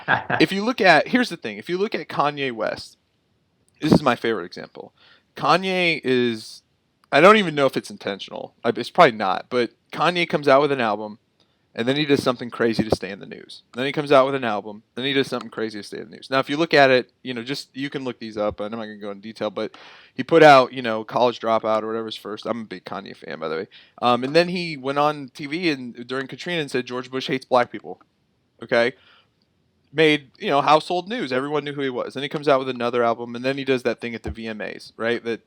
Here's the thing, if you look at Kanye West, this is my favorite example. Kanye is, I don't even know if it's intentional. It's probably not, but Kanye comes out with an album and then he does something crazy to stay in the news. Then he comes out with an album, then he does something crazy to stay in the news. Now, if you look at it, just you can look these up. I'm not going to go into detail, but he put out, College Dropout or whatever his first. I'm a big Kanye fan, by the way. And then he went on TV and during Katrina and said George Bush hates black people. Okay, made household news. Everyone knew who he was. Then he comes out with another album, and then he does that thing at the VMAs, right? That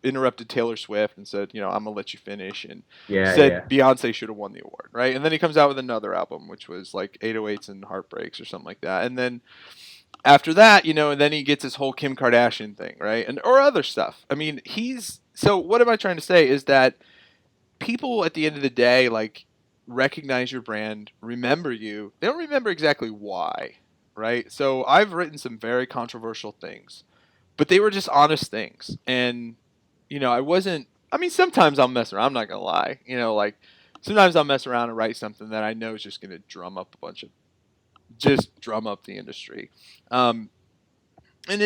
interrupted Taylor Swift and said, I'm gonna let you finish, and Yeah, said yeah. Beyonce should have won the award, right? And then he comes out with another album, which was like 808s and Heartbreaks or something like that. And then after that, and then he gets his whole Kim Kardashian thing, right? And or other stuff. I mean, he's so. What am I trying to say is that people at the end of the day, like, recognize your brand, remember you. They don't remember exactly why, right? So I've written some very controversial things, but they were just honest things. And, I wasn't, I mean, sometimes I'll mess around. I'm not going to lie. Like, sometimes I'll mess around and write something that I know is just going to just drum up the industry. Um, and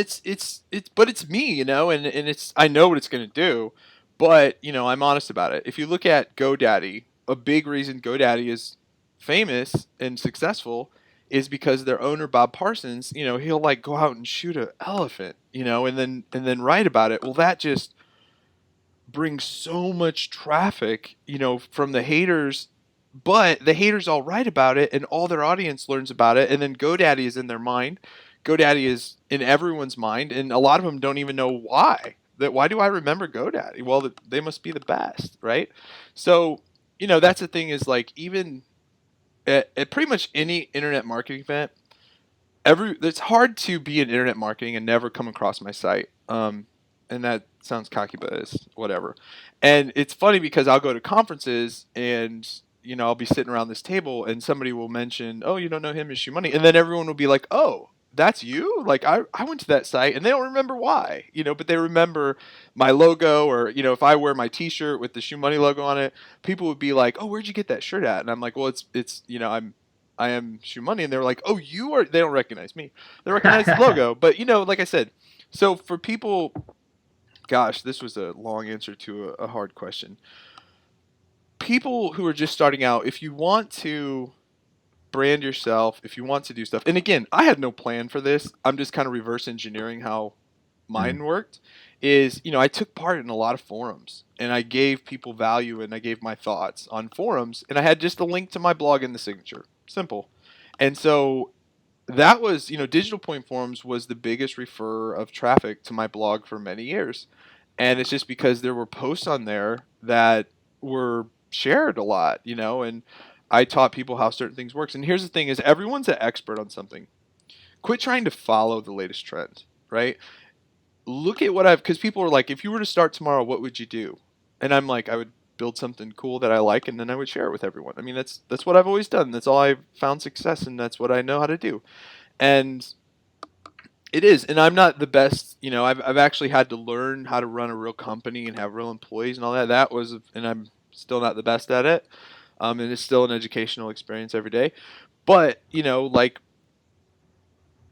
but it's me, and I know what it's going to do, but I'm honest about it. If you look at GoDaddy, a big reason GoDaddy is famous and successful is because their owner Bob Parsons, he'll like go out and shoot an elephant, and then write about it. Well, that just brings so much traffic, from the haters, but the haters all write about it and all their audience learns about it, and then GoDaddy is in their mind. GoDaddy is in everyone's mind, and a lot of them don't even know why. Why do I remember GoDaddy? Well, they must be the best, right? So, that's the thing is like even at pretty much any internet marketing event, it's hard to be in internet marketing and never come across my site. And that sounds cocky, but it's whatever. And it's funny because I'll go to conferences and I'll be sitting around this table and somebody will mention, "Oh, you don't know him as ShoeMoney," and then everyone will be like, "Oh, that's you?" Like I went to that site, and they don't remember why, but they remember my logo, or if I wear my T-shirt with the ShoeMoney logo on it, people would be like, "Oh, where'd you get that shirt at?" And I'm like, "Well, it's I am ShoeMoney," and they're like, "Oh, you are." They don't recognize me. They recognize the logo, but like I said, so for people, gosh, this was a long answer to a hard question. People who are just starting out, if you want to brand yourself, if you want to do stuff, and again, I had no plan for this. I'm just kind of reverse engineering how Mm. mine worked. Is I took part in a lot of forums and I gave people value and I gave my thoughts on forums and I had just a link to my blog in the signature. Simple. And so that was, Digital Point Forums was the biggest refer of traffic to my blog for many years. And it's just because there were posts on there that were shared a lot, and I taught people how certain things works. And here's the thing is everyone's an expert on something. Quit trying to follow the latest trend, right? Look at what because people are like, if you were to start tomorrow, what would you do? And I'm like, I would build something cool that I like, and then I would share it with everyone. I mean, that's what I've always done. That's all I've found success, and that's what I know how to do. And it is, and I'm not the best. I've actually had to learn how to run a real company and have real employees and all that. That was, and I'm still not the best at it. And it's still an educational experience every day. But like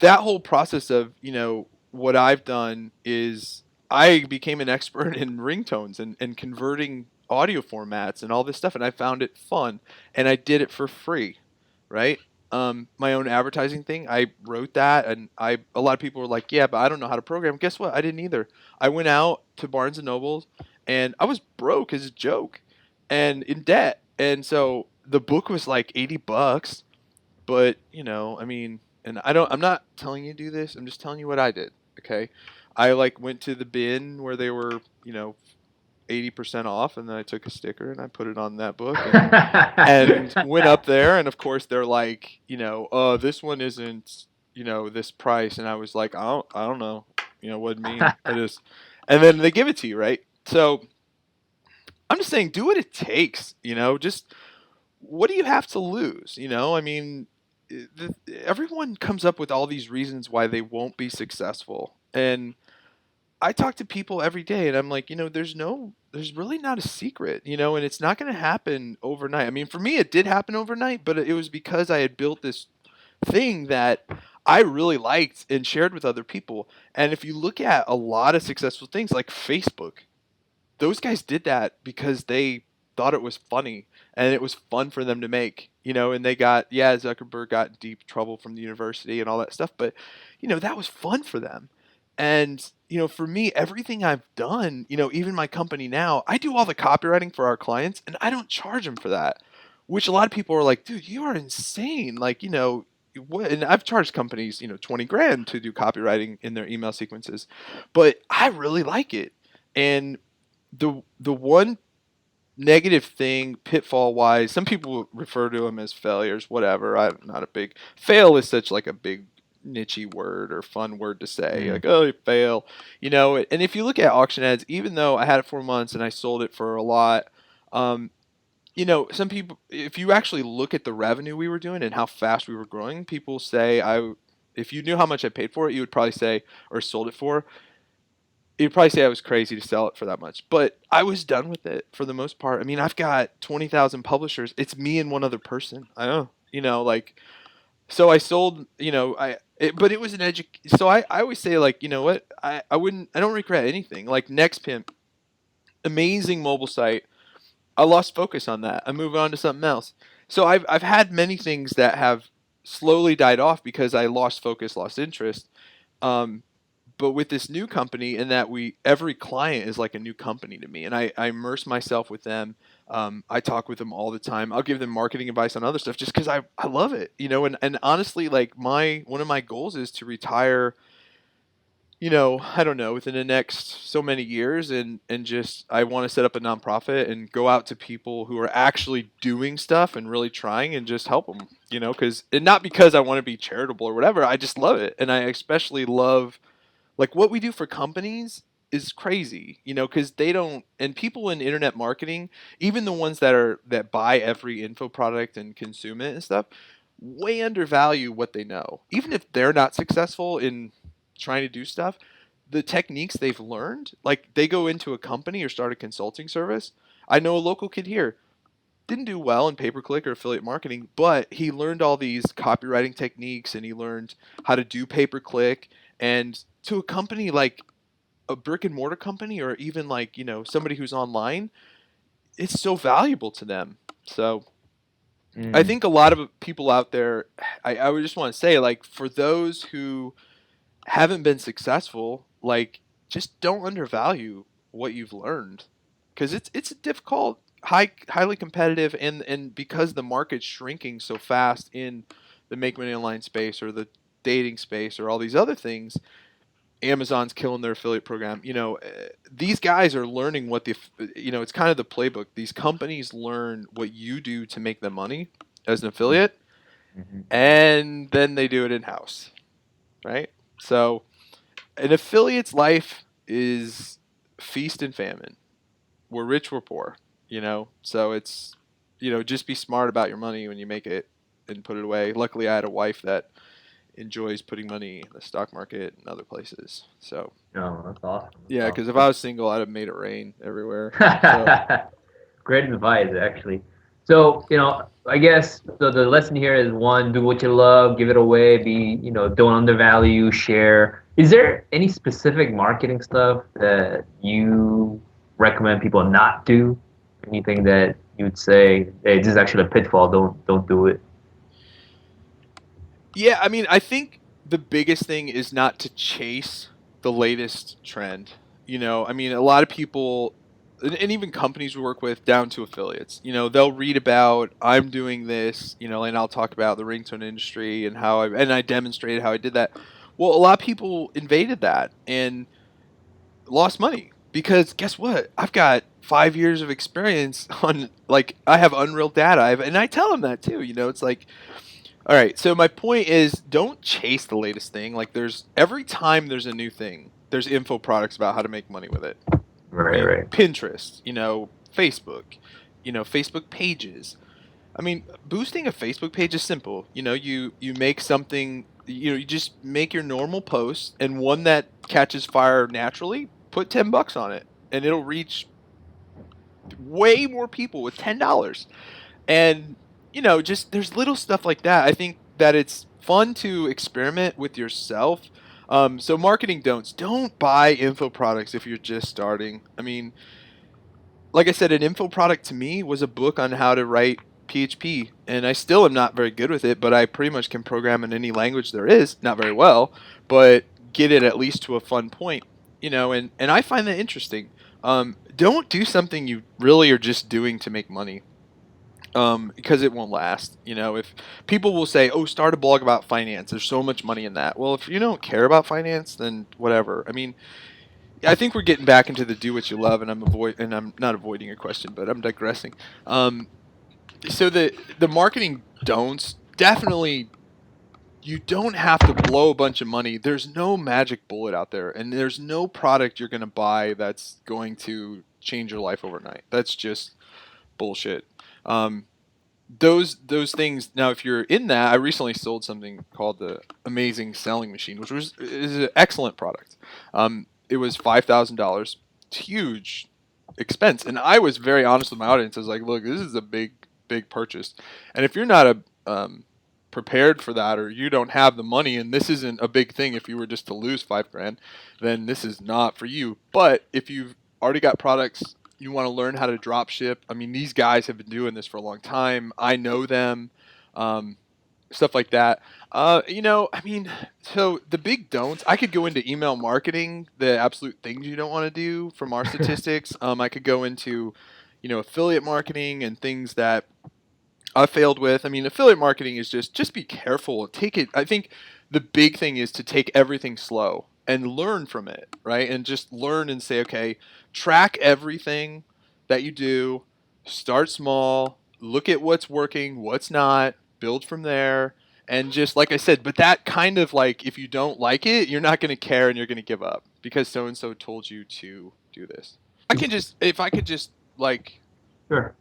that whole process of what I've done is I became an expert in ringtones and converting audio formats and all this stuff, and I found it fun, and I did it for free, right? My own advertising thing, I wrote that, and a lot of people were like, "Yeah, but I don't know how to program." Guess what? I didn't either. I went out to Barnes and Nobles, and I was broke as a joke, and in debt, and so the book was like $80, but I mean, and I'm not telling you to do this. I'm just telling you what I did. Okay, I like went to the bin where they were 80% off, and then I took a sticker and I put it on that book and went up there, and of course they're like, this one isn't this price, and I was like, I don't know, what it mean. I just, and then they give it to you, right? So I'm just saying, do what it takes. Just what do you have to lose? I mean, everyone comes up with all these reasons why they won't be successful. And I talk to people every day and I'm like, there's really not a secret, and it's not going to happen overnight. I mean, for me, it did happen overnight, but it was because I had built this thing that I really liked and shared with other people. And if you look at a lot of successful things like Facebook, those guys did that because they thought it was funny and it was fun for them to make, and they got, yeah, Zuckerberg got in deep trouble from the university and all that stuff, but that was fun for them. And for me, everything I've done, even my company now, I do all the copywriting for our clients and I don't charge them for that, which a lot of people are like, dude, you are insane. Like, what? And I've charged companies, 20 grand to do copywriting in their email sequences, but I really like it. And the one negative thing, pitfall wise, some people refer to them as failures, whatever. I'm not a big fail is such like a big nichey word or fun word to say, Mm. like, oh, you fail, and if you look at auction ads, even though I had it 4 months and I sold it for a lot, um, some people, if you actually look at the revenue we were doing and how fast we were growing, people say, if you knew how much I paid for it, you would probably say, or sold it for, you'd probably say I was crazy to sell it for that much, but I was done with it for the most part. I mean, I've got 20,000 publishers. It's me and one other person. I know, like, so I sold, but it was an so I always say, like, you know what? I don't regret anything. Like NextPimp, amazing mobile site. I lost focus on that. I moved on to something else. So I've had many things that have slowly died off because I lost focus, lost interest. Um, but with this new company, in that every client is like a new company to me, and I immerse myself with them. I talk with them all the time. I'll give them marketing advice on other stuff just because I love it, and honestly, like, one of my goals is to retire, I don't know, within the next so many years, and just I want to set up a nonprofit and go out to people who are actually doing stuff and really trying and just help them, because, and not because I want to be charitable or whatever. I just love it, and I especially love, like, what we do for companies is crazy, because they don't, and people in internet marketing, even the ones that buy every info product and consume it and stuff, way undervalue what they know. Even if they're not successful in trying to do stuff, the techniques they've learned, like, they go into a company or start a consulting service. I know a local kid here didn't do well in pay-per-click or affiliate marketing, but he learned all these copywriting techniques and he learned how to do pay-per-click. And to a company like a brick and mortar company, or even, like, somebody who's online, it's so valuable to them. So I Mm. think a lot of people out there, I would just want to say, like, for those who haven't been successful, like, just don't undervalue what you've learned, because it's a difficult, highly competitive, and because the market's shrinking so fast in the make money online space or the dating space or all these other things. Amazon's killing their affiliate program. These guys are learning what it's kind of the playbook. These companies learn what you do to make them money as an affiliate, Mhm. and then they do it in house, right? So an affiliate's life is feast and famine. We're rich, we're poor. So it's, just be smart about your money when you make it and put it away. Luckily, I had a wife that enjoys putting money in the stock market and other places. So Oh, that's awesome. yeah, That's because if I was single, I'd have made it rain everywhere. So awesome. Great advice, actually. So, I guess the lesson here is one, do what you love, give it away, don't undervalue, share. Is there any specific marketing stuff that you recommend people not do? Anything that you'd say, hey, this is actually a pitfall, don't do it. yeah, I mean, I think the biggest thing is not to chase the latest trend. I mean, a lot of people, and even companies we work with, down to affiliates, they'll read about, I'm doing this, and I'll talk about the ringtone industry and I demonstrated how I did that. Well, a lot of people invaded that and lost money because guess what? I've got 5 years of experience on, like, I have unreal data. And I tell them that too. It's like, all right. So my point is, don't chase the latest thing. Like, every time there's a new thing, there's info products about how to make money with it. Right, right. Pinterest, Facebook, Facebook pages. I mean, boosting a Facebook page is simple. You make something. You just make your normal post and one that catches fire naturally. Put $10 on it, and it'll reach way more people with $10. And just there's little stuff like that. I think that it's fun to experiment with yourself. So marketing don'ts. Don't buy info products if you're just starting. I mean, like I said, an info product to me was a book on how to write PHP, and I still am not very good with it, but I pretty much can program in any language there is. Not very well, but get it at least to a fun point, and I find that interesting. Don't do something you really are just doing to make money, because it won't last. If people will say, "Oh, start a blog about finance," there's so much money in that. Well, if you don't care about finance, then whatever. I mean, I think we're getting back into the do what you love, and I'm not avoiding your question, but I'm digressing. Um, so the marketing don'ts, definitely, you don't have to blow a bunch of money. There's no magic bullet out there, and there's no product you're going to buy that's going to change your life overnight. That's just bullshit. Um, those things. Now, if you're in that, I recently sold something called the Amazing Selling Machine, which is an excellent product. It was $5,000, huge expense, and I was very honest with my audience. I was like, "Look, this is a big purchase, and if you're not prepared for that, or you don't have the money, and this isn't a big thing, if you were just to lose 5 grand, then this is not for you. But if you've already got products, you want to learn how to drop ship. I mean, these guys have been doing this for a long time. I know them, um, stuff like that. I mean, so the big don'ts. I could go into email marketing, the absolute things you don't want to do from our statistics. I could go into, affiliate marketing and things that I failed with. I mean, affiliate marketing is just be careful. Take it. I think the big thing is to take everything slow and learn from it, right? And just learn and say, okay, track everything that you do. Start small. Look at what's working, what's not. Build from there. And just like I said, but that kind of like, if you don't like it, you're not going to care and you're going to give up because so and so told you to do this. If I could just like Sure.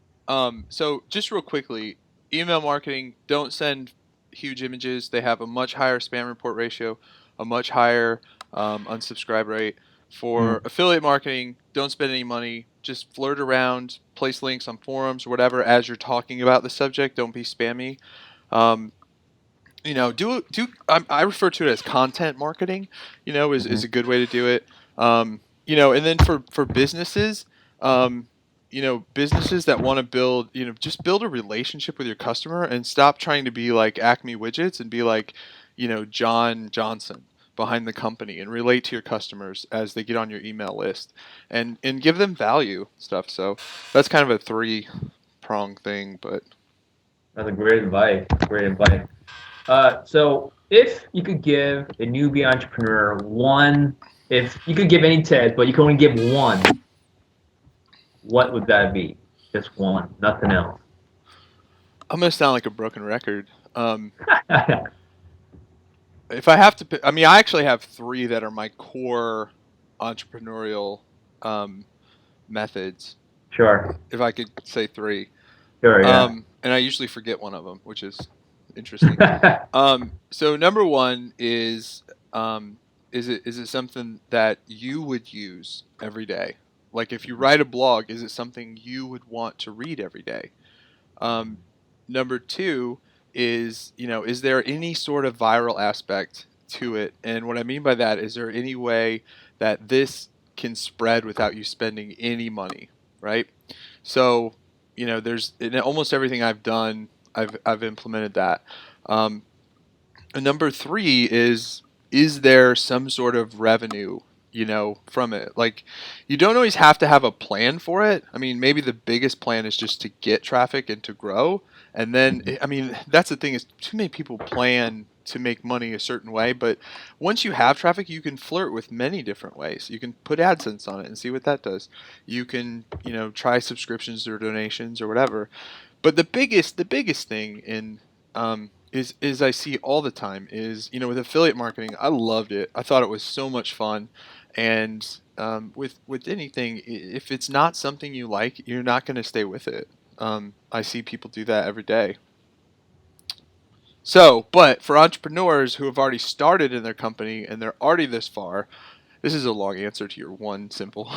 so just real quickly, email marketing, don't send huge images. They have a much higher spam report ratio, a much higher unsubscribe rate. Mm. For affiliate marketing, don't spend any money. Just flirt around, place links on forums or whatever as you're talking about the subject. Don't be spammy. Um, I refer to it as content marketing. Is Mhm. a good way to do it. And then for businesses, um, businesses that want to build, just build a relationship with your customer and stop trying to be like Acme Widgets and be like, John Johnson behind the company and relate to your customers as they get on your email list and give them value stuff. So that's kind of a three-prong thing, but That's a great advice. Great advice. So if you could give a newbie entrepreneur one, if you could give any tip, but you can only give one, what would that be? Just one, nothing else. I'm gonna sound like a broken record. If I have to pick, I mean, I actually have three that are my core entrepreneurial um, methods. Sure. If I could say three, Sure. Yeah. and I usually forget one of them, which is interesting. So number one is it something that you would use every day? Like if you write a blog, is it something you would want to read every day? Um, Number two is there any sort of viral aspect to it? And what I mean by that is there any way that this can spread without you spending any money, right? So, there's in almost everything I've done, I've implemented that. Um, and number three is there some sort of revenue, from it? Like, you don't always have to have a plan for it. I mean, maybe the biggest plan is just to get traffic and to grow. And then, I mean, that's the thing is too many people plan to make money a certain way. But once you have traffic, you can flirt with many different ways. You can put AdSense on it and see what that does. You can, try subscriptions or donations or whatever. But the biggest thing is I see all the time is with affiliate marketing. I loved it. I thought it was so much fun, and with anything, if it's not something you like, you're not going to stay with it. I see people do that every day. So, but for entrepreneurs who have already started in their company and they're already this far, this is a long answer to your one simple